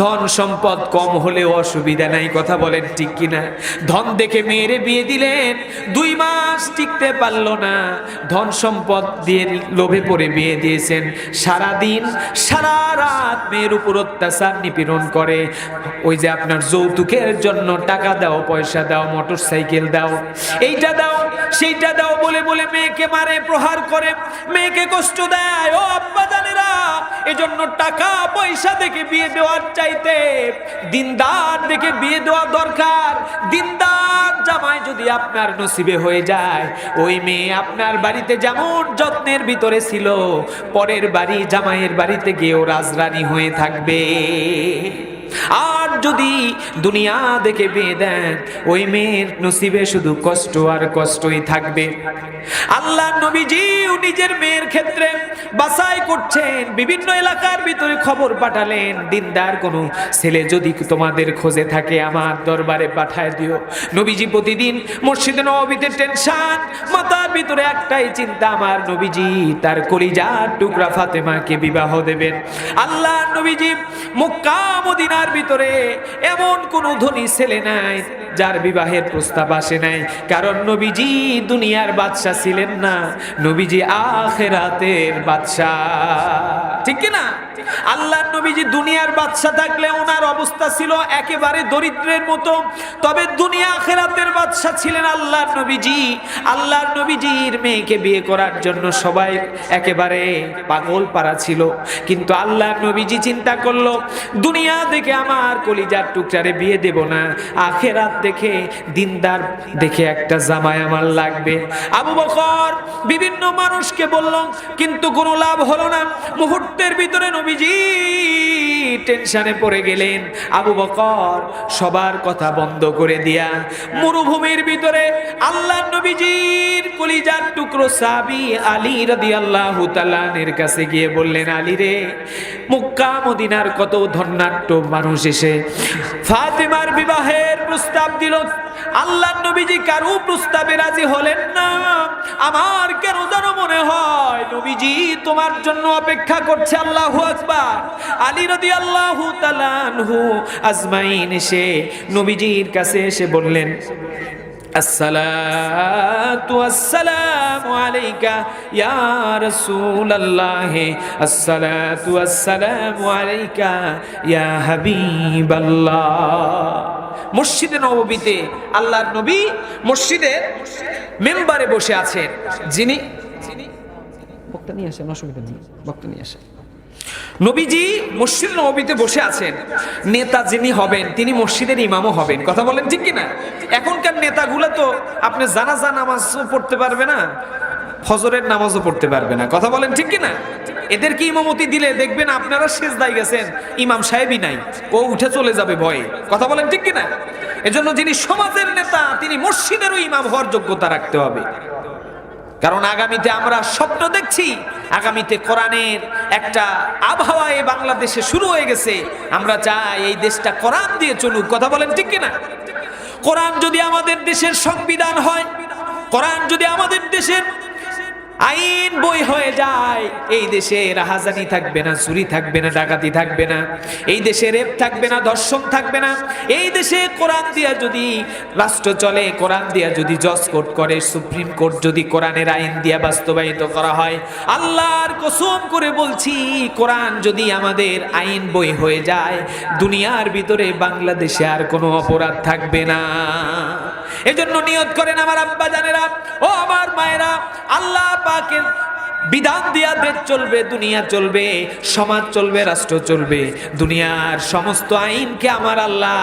Speaker 1: ধন সম্পদ কম হলেও অসুবিধা নাই, কথা বলেন ঠিক কিনা? ধন দেখে মেয়েরে বিয়ে দিলেন, 2 মাস টিকতে পারল না, ধন সম্পদ দিয়ে লোভে পড়ে বিয়ে দিয়েছেন। সারা দিন সারা রাত মেয়ের উপর অত্যাচার নিপীড়ন করে। ওই যে আপনার যৌতুকের জন্য টাকা দাও, পয়সা দাও, মোটরসাইকেল দাও, এইটা দাও, সেইটা দাও বলে বলে মেয়েকে মারে, প্রহার করে, মেয়েকে কষ্ট দেয়। ও আব্বা জানেরা, এজন্য টাকা পয়সা দেখে বিয়ে দেওয়ার চাইতে দিনদার দেখে বিয়ে দেওয়া দরকার। দিনদার জামাই যদি আপনার নসিবে হয়ে যায়, ওই মেয়ে আপনার বাড়িতে যেমন যত্নের ভিতরে ছিল, পরের বাড়ি জামাইয়ের বাড়িতে গিয়েও রাজরানী হয়ে থাকবে। আর যদি দুনিয়া দেখে বিয়ে দেন, ওই মেয়ের নসিবে শুধু কষ্ট আর কষ্টই থাকবে। আল্লাহ নবীজিও নিজের মেয়ের ক্ষেত্রে বাছাই করছেন, বিভিন্ন এলাকার ভিতরে খবর পাঠালেন, দিনদার কোনো ছেলে যদি তোমাদের খোঁজে থাকে আমার দরবারে পাঠায় দিও। নবীজি প্রতিদিন মসজিদে নববীতে টেনশন, মাথার ভিতরে একটাই চিন্তা, আমার নবীজি তার কলিজার টুকরা ফাতেমাকে বিবাহ দেবেন। আল্লাহ নবীজি মক্কা মদিনার ভিতরে এমন কোন ধনী ছেলে নাই যার বিবাহের প্রস্তাব আসে নাই, কারণ নবীজি দুনিয়ার বাদশা ছিলেন না, নবীজি আখিরাতের বাদশা। ঠিক কি না? আল্লাহ নবীজি দুনিয়ার বাদশা থাকলে ওনার অবস্থা ছিল একেবারে দরিদ্রের মতো, তবে দুনিয়া আখিরাতের বাদশা ছিলেন আল্লাহর নবীজি। আল্লাহর নবীজির মেয়েকে বিয়ে করার জন্য সবাই একেবারে পাগল পারা ছিল, কিন্তু আল্লাহর নবীজি চিন্তা করলো, দুনিয়া দেখে আমার কলিজার টুকরারে বিয়ে দেব না, আখিরাত দেখে দিনদার দেখে একটা জামাই আমার লাগবে। আবু বকর বিভিন্ন মানুষকে বলল, কিন্তু কোনো লাভ হলো না। মুহূর্তের ভিতরে নবীজি টেনশনে পড়ে গেলেন। আবু বকর সবার কথা বন্ধ করে দিয়া মরুভূমির ভিতরে আল্লাহর নবীজির কলিজার টুকরো সাহাবী আলী রাদিয়াল্লাহু তাআলার কাছে গিয়ে বললেন, আলী রে, মক্কা মদিনার কত ধন্যাঢ্য মানুষ এসে ফাতেমার বিবাহের প্রস্তাব দিল, আল্লাহর নবীজি কারো প্রস্তাবে রাজি হলেন না। আমার কেন যেন মনে হয় নবীজি তোমার জন্য অপেক্ষা করছে। আল্লাহু আকবার। আলী রাদিয়াল্লাহু তাআলা আনহু আজমাইন এসে নবীজির কাছে এসে বললেন, আসসালাতু আসসালামু আলাইকা ইয়া রাসূলুল্লাহ, আসসালাতু আসসালামু আলাইকা ইয়া হাবিবাল্লাহ। মসজিদে নববীতে আল্লাহর নবী মসজিদে মেম্বারে বসে আছেন, যিনি বক্তা নিয়ে আসেন, অসুবিধা নেই, বক্তা নিয়ে আসেন। নবীজি মসজিদ নববীতে বসে আছেন, নেতা যিনি হবেন তিনি মসজিদের ইমামও হবেন। কথা বলেন ঠিক কিনা? এখনকার নেতাগুলো তো আপনি জানাজা নামাজও পড়তে পারবে না, ফজরের নামাজও পড়তে পারবে না। কথা বলেন ঠিক কিনা? এদেরকে ইমামতি দিলে দেখবেন আপনারা সেজদায় গেছেন, ইমাম সাহেবই নাই, ও উঠে চলে যাবে ভয়ে। কথা বলেন ঠিক কিনা? এজন্য যিনি সমাজের নেতা তিনি মসজিদেরও ইমাম হওয়ার যোগ্যতা রাখতে হবে, কারণ আগামীতে আমরা স্বপ্ন দেখছি, আগামীতে কোরআনের একটা আবহাওয়া এই বাংলাদেশে শুরু হয়ে গেছে। আমরা চাই এই দেশটা কোরআন দিয়ে চলুক। কথা বলেন ঠিক কিনা? কোরআন যদি আমাদের দেশের সংবিধান হয়, কোরআন যদি আমাদের দেশের আইন বই হয়ে যায়, এই দেশে রাহাজানি থাকবে না, চুরি থাকবে না, ডাকাতি থাকবে না, এই দেশে রেপ থাকবে না, ধর্ষণ থাকবে না। এই দেশে কোরআন দিয়া যদি রাষ্ট্র চলে, কোরআন দিয়া যদি জজ কোর্ট করে, সুপ্রিম কোর্ট যদি কোরআনের আইন দিয়া বাস্তবায়িত করা হয়, আল্লাহর কসম করে বলছি, কোরআন যদি আমাদের আইন বই হয়ে যায়, দুনিয়ার ভিতরে বাংলাদেশে আর কোনো অপরাধ থাকবে না। এজন্য নিয়ত করেন আমার আব্বা জানেরা, ও আমার মায়েরা, আল্লাহ পাকের বিধান দিয়া দেশ চলবে, দুনিয়া চলবে, সমাজ চলবে, রাষ্ট্র চলবে। দুনিয়ার সমস্ত আইনকে আমার আল্লাহ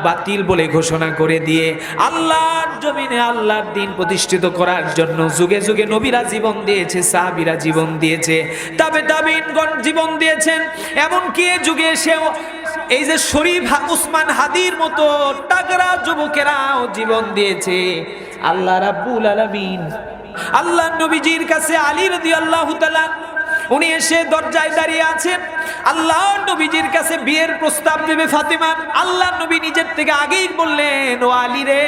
Speaker 1: বাতিল বলে ঘোষণা করে দিয়ে আল্লাহর জমিনে আল্লাহর দ্বীন প্রতিষ্ঠিত করার জন্য যুগে যুগে নবীরা জীবন দিয়েছে, সাহাবীরা জীবন দিয়েছে, তাবেঈনগণ জীবন দিয়েছেন। এমনকি এই যুগে এসেও এই যে শরীফ উসমান হাদির মতো তাগড়া যুবকেরাও জীবন দিয়েছে। আল্লাহ রাব্বুল আলামিন আল্লাহ নবীজির কাছে আলী রাদিয়াল্লাহু তাআলা উনি এসে দরজায় দাঁড়িয়ে আছেন, আল্লাহ নবীজির কাছে বিয়ের প্রস্তাব দেবে ফাতেমা। আল্লাহ নবী নিজের থেকে আগেই বললেন, ও আলী রে,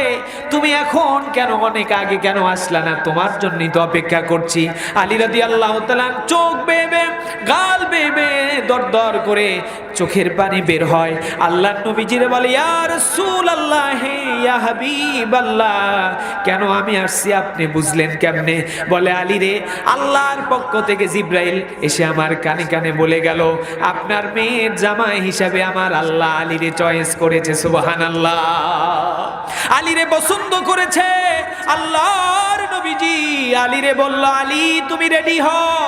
Speaker 1: তুমি এখন কেন অনেক আগে কেন আসলা না? তোমার জন্যই তো অপেক্ষা করছি। আলী রাদিয়াল্লাহু তাআলা চোখ বেয়ে গাল বেয়ে দর দর করে চোখের পানি বের হয়। আল্লাহ নবীজিরে বলে, ইয়া রাসূলুল্লাহ, ইয়া হাবিবাল্লাহ, কেন আমি আসছি আপনি বুঝলেন কেমনে? বলে, আলী রে, আল্লাহর পক্ষ থেকে জিবরাইল এসে আমার কানে কানে বলে গেল, আপনার মেয়ের জামাই হিসাবে আমার আল্লাহ আলীরে চয়েস করেছে। সুবহানাল্লাহ। আলীরে পছন্দ করেছে। আল্লাহর নবীজি আলীরে বলল, আলী তুমি রেডি হও।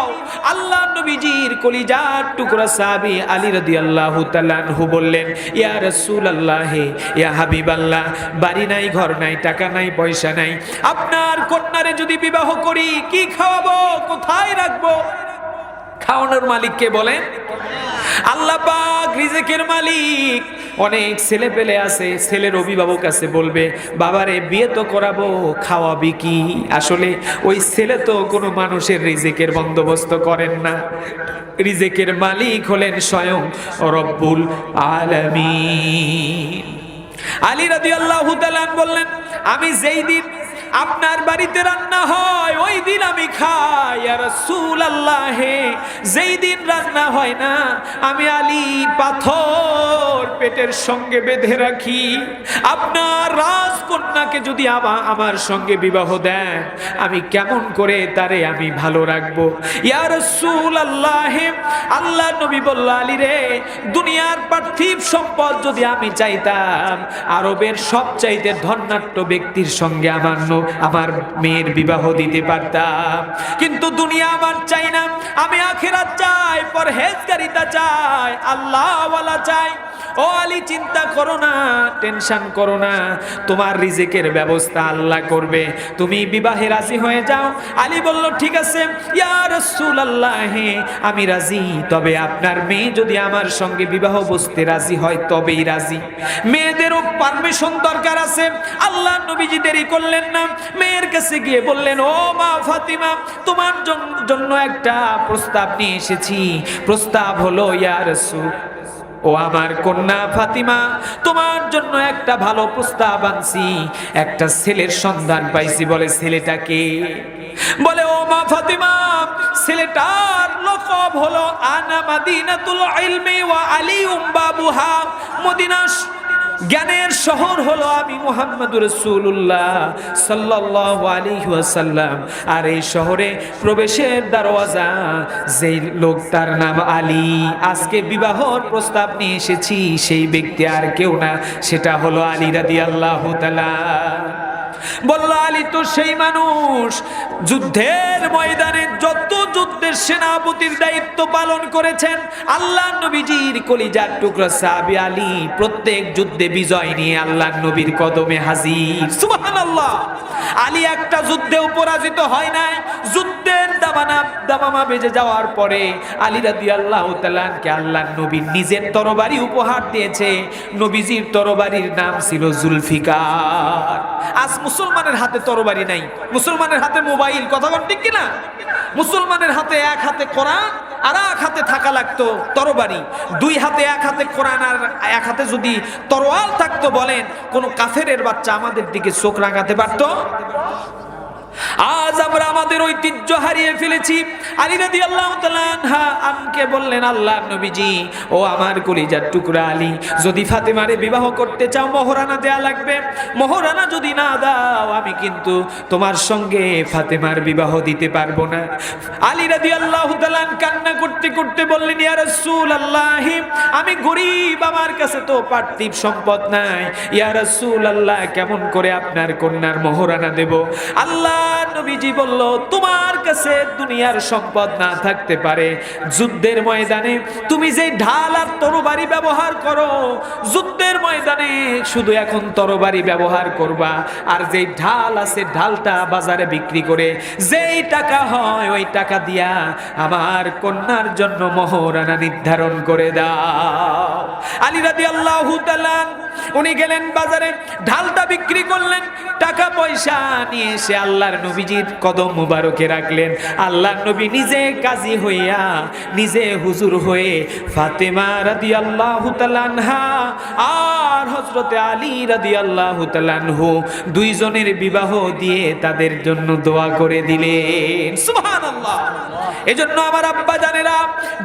Speaker 1: আল্লাহ নবীজির কলিজার টুকরা সাহাবী আলী রাদিয়াল্লাহু তাআলা আনহু বললেন, ইয়া রাসূলুল্লাহ, ইয়া হাবিবাল্লাহ, বাড়ি নাই, ঘর নাই, টাকা নাই, পয়সা নাই, আপনার কন্যারে যদি বিবাহ করি কি খাওয়াবো, কোথায় রাখবো? খাওয়ানোর মালিক কে বলেন? আল্লাহ পাক রিজিকের মালিক। অনেক ছেলে পেলে আছে, ছেলের অভিভাবক আছে, বলবে বাবারে বিয়ে তো করাবো, খাওয়াবি কি? আসলে ওই ছেলে তো কোনো মানুষের রিজিকের বন্দোবস্ত করেন না, রিজিকের মালিক হলেন স্বয়ং রব্বুল আলামিন। আলী রাদিয়াল্লাহু তাআলা বললেন, আমি যেই দিন আপনার বাড়িতে রান্না হয় ওই দিন আমি খাই, ইয়া রাসূলুল্লাহ। যেই দিন রান্না হয় না আমি আলী পাথর পেটের সঙ্গে বেঁধে রাখি। আপনার রাজকন্যাকে যদি আমার সঙ্গে বিবাহ দেন, আমি কেমন করে তারে আমি ভালো রাখবো? ইয়া রাসূলুল্লাহ, আল্লাহর নবী বলল, আলী রে, দুনিয়ার পার্থিব সম্পদ যদি আমি চাইতাম, আরবের সবচাইতে ধনাঢ্য ব্যক্তির সঙ্গে আমার মেয়ের বিবাহ দিতে পারতাম, কিন্তু দুনিয়া আমার চাই না। আমি আখিরাত চাই, পরহেজগারিতা চাই, আল্লাহওয়ালা চাই। ও আলী, চিন্তা করো না, টেনশন করো না, তোমার রিজিকের ব্যবস্থা আল্লাহ করবে, তুমি বিবাহে রাজি হয়ে যাও। আলী বলল, ঠিক আছে ইয়া রাসূলুল্লাহ, আমি রাজি, তবে আপনার মেয়ে যদি আমার সঙ্গে বিবাহ বসতে রাজি হয় তবেই রাজি। মেয়েদেরও পারমিশন দরকার আছে। আল্লাহ নবীজি দেরি করলেন না, মেয়ের কাছে গিয়ে বললেন, ও মা ফাতিমা, তোমার জন্য একটা প্রস্তাব নিয়ে এসেছি। প্রস্তাব হলো, ইয়া রাসূল, ও আমার কন্যা ফাতিমা, তোমার জন্য একটা ভালো প্রস্তাব আনছি, একটা ছেলের সন্ধান পাইছি। বলে, ছেলেটাকে? বলে, ও মা ফাতিমা, ছেলেটার লকব হলো আনা মাদিনাতুল ইলমি ওয়া আলিউম বাবুহা। মদিনা জ্ঞানের শহর হলো আমি মুহাম্মদুর রাসূলুল্লাহ সাল্লাল্লাহু আলাইহি ওয়াসাল্লাম, আর এই শহরে প্রবেশের দরওয়াজা যেই লোক, তার নাম আলী। আজকে বিবাহর প্রস্তাব নিয়ে এসেছি, সেই ব্যক্তি আর কেউ না, সেটা হলো আলী রাদিয়াল্লাহু তাআলা। বলল, আলী তো সেই মানুষ যুদ্ধের ময়দানে যত যুদ্ধের সেনাপতির দায়িত্ব পালন করেছেন। আল্লাহ নবীজির কলিজার টুকরা সাহাবী আলী প্রত্যেক যুদ্ধে বিজয় নিয়ে আল্লাহ নবীর কদমে হাজির। সুবহানাল্লাহ। আলী একটা যুদ্ধেও পরাজিত হয় নাই। যুদ্ধের দামামা বেজে যাওয়ার পরে আলী রাদিয়াল্লাহু তাআলাকে আল্লাহ নবী নিজের তরবারি উপহার দিয়েছে। নবীজির তরবারির নাম ছিল জুলফিকার। আজ মুসলমানের হাতে তরবারি নাই, মুসলমানের হাতে মোবাইল, কথা বল ঠিক কিনা? মুসলমানের হাতে এক হাতে কোরআন আর এক হাতে থাকা লাগতো তরবারি। দুই হাতে, এক হাতে কোরআন আর এক হাতে যদি তরোয়াল থাকতো, বলেন কোন কাফেরের বাচ্চা আমাদের দিকে চোখ রাঙাতে পারতো? আজ আমরা আমাদের ঐতিহ্য হারিয়ে ফেলেছি। আলী রাদিয়াল্লাহু তাআলা আনকে বললেন, আল্লাহর নবীজি, ও আমার কলিজার টুকরা আলী, যদি ফাতেমারে বিবাহ করতে চাও মোহরানা দেয়া লাগবে। মোহরানা যদি না দাও, আমি কিন্তু তোমার সঙ্গে ফাতেমার বিবাহ দিতে পারবো না। আলী রাদিয়াল্লাহু তাআলা কান্না করতে করতে বললেন, ইয়া রাসূলুল্লাহ, আমি গরীব, আমার কাছে তো পার্থিব সম্পদ নাই। ইয়া রাসূলুল্লাহ, কেমন করে আপনার কন্যার মোহরানা দেব? আল্লাহ নবীজি বলল, তোমার কাছে দুনিয়ার সম্পদ না থাকতে পারে, যুদ্ধের ময়দানে তুমি যে ঢাল আর তরবারি ব্যবহার করো, যুদ্ধের ময়দানে শুধু এখন তরবারি ব্যবহার করবা, আর যে ঢাল আছে ঢালটা বাজারে বিক্রি করে যেই টাকা হয় ওই টাকা দিয়া আমার কন্যার জন্য মোহরানা নির্ধারণ করে দাও। আলী রাদিয়াল্লাহু তাআলা উনি গেলেন বাজারে, ঢালটা বিক্রি করলেন, টাকা পয়সা নিয়ে এসে আল্লাহর নবীজির কদম মুবারকে রাখলেন। আল্লাহর নবী নিজে কাজী হইয়া, নিজে হুজুর হয়ে ফাতেমা রাদিয়াল্লাহু তাআলা আনহা আর হযরতে আলী রাদিয়াল্লাহু তাআলা আনহু দুইজনের বিবাহ দিয়ে তাদের জন্য দোয়া করে দিলেন। সুবহানাল্লাহ। এজন্য আমার আব্বা জানেরা,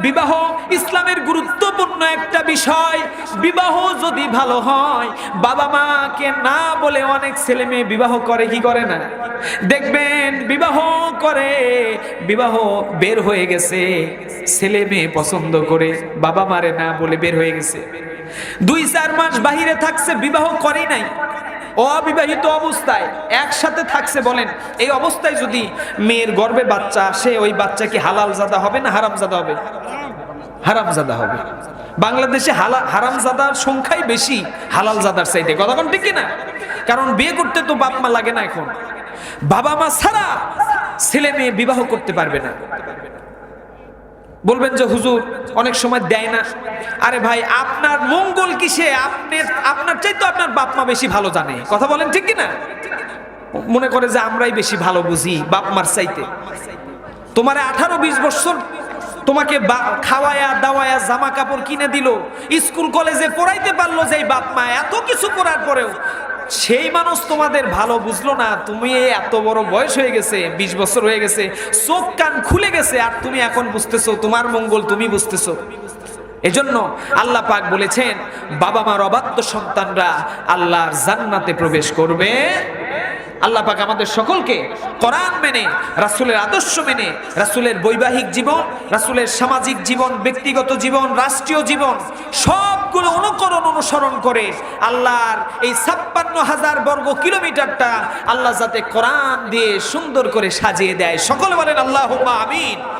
Speaker 1: বিবাহ ইসলামের গুরুত্বপূর্ণ একটা বিষয়। বিবাহ যদি ভালো হয়, বাবা মাকে না বলে অনেক ছেলে মেয়ে বিবাহ করে, কি করে না? দেখবেন বিবাহ করে, বিবাহ বের হয়ে গেছে, ছেলে মেয়ে পছন্দ করে, বাবা মারে না বলে বের হয়ে গেছে। 2-4 মাস বাহিরে থাকছে, বিবাহ করে নাই, অবিবাহিত অবস্থায় একসাথে থাকছে। বলেন এই অবস্থায় যদি মেয়ের গর্ভে বাচ্চা আসে, ওই বাচ্চা কি হালাল জাদা হবে না হারামজাদা হবে? হারামজাদা হবে। বাংলাদেশে হারামজাদার সংখ্যাই বেশি হালাল জাদার চাইতে, কথা কোন ঠিক কিনা? কারণ বিয়ে করতে তো বাপ মা লাগে না, এখন বাবা মা ছাড়া ছেলে মেয়ে বিবাহ করতে পারবে না। বলবেন যে হুজুর অনেক সময় দেয় না। আরে ভাই, আপনার মঙ্গল কিসে? আপনার চাইতে আপনার বাপ মা বেশি ভালো জানে। কথা বলেন ঠিক কিনা? মনে করে যে আমরাই বেশি ভালো বুঝি বাপ মার চাইতে। তোমারে 18-20 বছর তোমাকে খাওয়ায়া দাওয়ায়া জামা কাপড় কিনে দিল, স্কুল কলেজে পড়াইতে পারলো, যে বাপ মা এত কিছু করার পরেও সেই মানুষ তোমাদের ভালো বুঝলো না। তুমি এত বড় বয়স হয়ে গেছে, 20 বছর হয়ে গেছে, চোখ কান খুলে গেছে, আর তুমি এখন বুঝতেছো তোমার মঙ্গল তুমি বুঝতেছো। এজন্য আল্লাহ পাক বলেছেন, বাবা মার অবাধ্য সন্তানরা আল্লাহর জান্নাতে প্রবেশ করবে। আল্লাহ পাক আমাদের সকলকে কোরআন মেনে, রাসূলের আদর্শ মেনে, রাসূলের বৈবাহিক জীবন, রাসূলের সামাজিক জীবন, ব্যক্তিগত জীবন, রাষ্ট্রীয় জীবন সবগুলো অনুসরণ করে আল্লাহর এই 56,000 বর্গ কিলোমিটারটা আল্লাহ যাতে কোরআন দিয়ে সুন্দর করে সাজিয়ে দেয়। সকলে বলেন আল্লাহুম্মা আমিন।